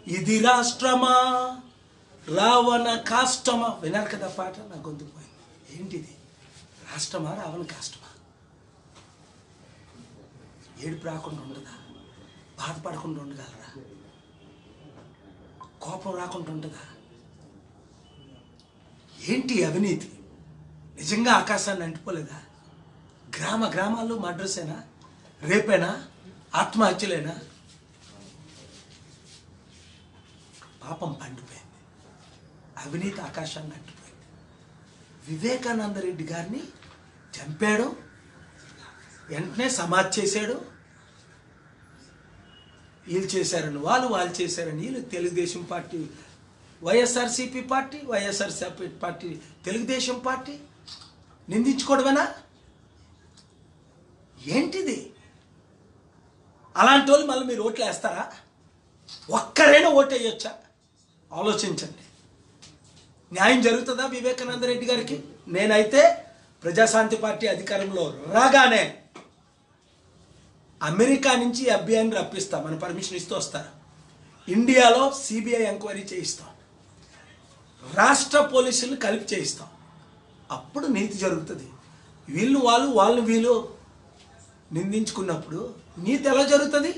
ఇది రాష్ట్రమా రావణ కాష్టమా. విన్నారు కదా పాట, నా గొంతు పోయింది. ఏంటిది? రాష్ట్రమా రావణ కాష్టమా? ఏడుపు రాకుండా ఉండదా? బాధపడకుండా ఉండగలరా? కోపం రాకుండా ఉండదా? ఏంటి అవినీతి? నిజంగా ఆకాశాన్ని అంటిపోలేదా? గ్రామాల్లో మడ్రసేనా, రేపేనా, ఆత్మహత్యలేనా? పాపం పండిపోయింది, అవినీతి ఆకాశాన్ని అంటిపోయింది. వివేకానంద రెడ్డి గారిని చంపాడు, వెంటనే సమాధి చేశాడు. వీళ్ళు చేశారని వాళ్ళు చేశారని వీళ్ళు. Telugu Desam party, YSRCP party, YSRCP party Telugu Desam party నిందించుకోవడమేనా? ఏంటిది? అలాంటి వాళ్ళు మళ్ళీ మీరు ఓట్లు వేస్తారా? ఒక్కరైనా ఓటు వేయొచ్చా? ఆలోచించండి. న్యాయం జరుగుతుందా వివేకానంద రెడ్డి గారికి? నేనైతే ప్రజాశాంతి పార్టీ అధికారంలో రాగానే అమెరికా నుంచి FBI రప్పిస్తాం, మన పర్మిషన్ ఇస్తూ వస్తారు. ఇండియాలో CBI ఎంక్వైరీ చేయిస్తాం, రాష్ట్ర పోలీసులు కలిపి చేయిస్తాం. అప్పుడు నీతి జరుగుతుంది. వాళ్ళు వీళ్ళు నిందించుకున్నప్పుడు నీతి ఎలా జరుగుతుంది?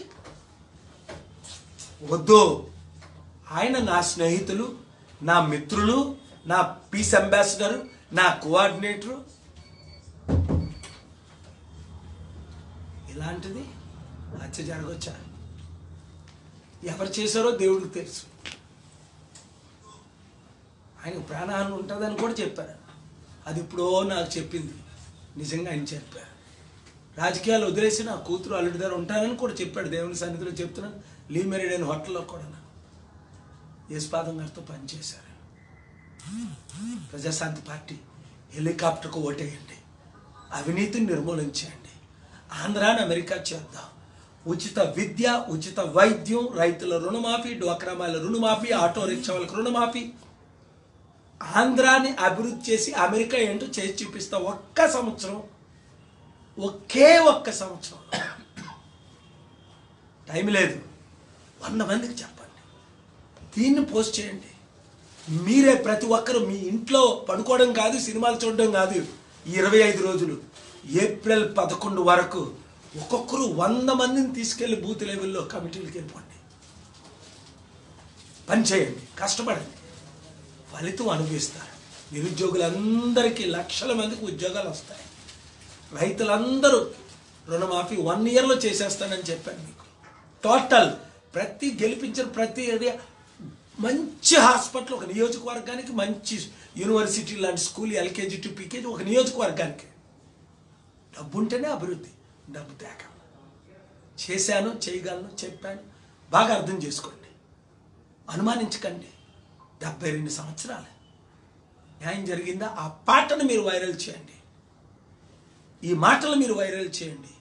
వద్దు. ఆయన నా స్నేహితులు, నా మిత్రులు, నా పీస్ అంబాసిడరు, నా కోఆర్డినేటరు. ఇలాంటిది హత్య జరగవచ్చా? ఎవరు చేశారో దేవుడికి తెలుసు. ఆయన ప్రాణహాని ఉంటుందని కూడా చెప్పారు. అది ఇప్పుడో నాకు చెప్పింది. నిజంగా ఆయన చెప్పారు. రాజకీయాలు వదిలేసి నా కూతురు అల్లుడి దగ్గర ఉంటానని కూడా చెప్పాడు. దేవుని సన్నిధిలో చెప్తున్నాను. లీ మెరిడియన్ హోటల్లో కూడా యేసుపాదం గారితో పనిచేశారు. ప్రజాశాంతి పార్టీ హెలికాప్టర్కు ఓటేయండి, అవినీతిని నిర్మూలించండి, ఆంధ్రాని అమెరికా చేద్దాం, ఉచిత విద్య, ఉచిత వైద్యం, రైతుల రుణమాఫీ, డ్వాక్రా మహిళల రుణమాఫీ, ఆటో రిక్షా వాళ్ళకి రుణమాఫీ, ఆంధ్రాని అభివృద్ధి చేసి అమెరికా ఏంటో చేసి చూపిస్తా. ఒక్క సంవత్సరం, ఒకే ఒక్క సంవత్సరం, టైం లేదు. 100 మందికి చెప్పండి, దీన్ని పోస్ట్ చేయండి. మీరే ప్రతి ఒక్కరు మీ ఇంట్లో పడుకోవడం కాదు, సినిమాలు చూడడం కాదు, 25 రోజులు ఏప్రిల్ 11 వరకు ఒక్కొక్కరు 100 మందిని తీసుకెళ్లి బూత్ లెవెల్లో కమిటీలకు వెళ్ళిపోండి. పని చేయండి, కష్టపడండి, ఫలితం అనుభవిస్తారు. నిరుద్యోగులందరికీ లక్షల మందికి ఉద్యోగాలు వస్తాయి. రైతులందరూ రుణమాఫీ 1 ఇయర్లో చేసేస్తానని చెప్పాను మీకు. టోటల్ ప్రతి గెలిపించిన ప్రతి ఏరియా మంచి హాస్పిటల్, ఒక నియోజకవర్గానికి మంచి యూనివర్సిటీ లాంటి స్కూల్, LKG to PKG ఒక నియోజకవర్గానికి. డబ్బు ఉంటేనే అభివృద్ధి, డబ్బు తేక. చేశాను, చేయగలను, చెప్పాను. బాగా అర్థం చేసుకోండి, అనుమానించకండి. 72 సంవత్సరాలు న్యాయం జరిగిందా? ఆ పాటను మీరు వైరల్ చేయండి, ఈ మాటలు మీరు వైరల్ చేయండి.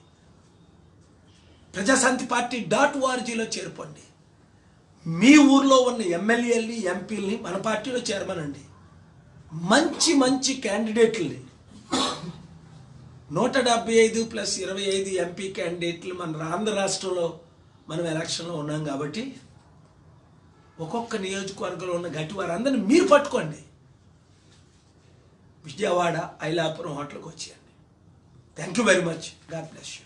ప్రజాశాంతి పార్టీ .orgలో చేరుకోండి. మీ ఊర్లో ఉన్న ఎమ్మెల్యేలని, ఎంపీలని మన పార్టీలో చేరమనండి. మంచి మంచి క్యాండిడేట్లని, 175 + 25 ఎంపీ క్యాండిడేట్లు మన ఆంధ్ర రాష్ట్రంలో మనం ఎలక్షన్లో ఉన్నాం కాబట్టి ఒక్కొక్క నియోజకవర్గంలో ఉన్న గట్టి వారందరినీ మీరు పట్టుకోండి. విజయవాడ ఐలాపురం హోటల్కి వచ్చేయండి. Thank you very much. God bless you.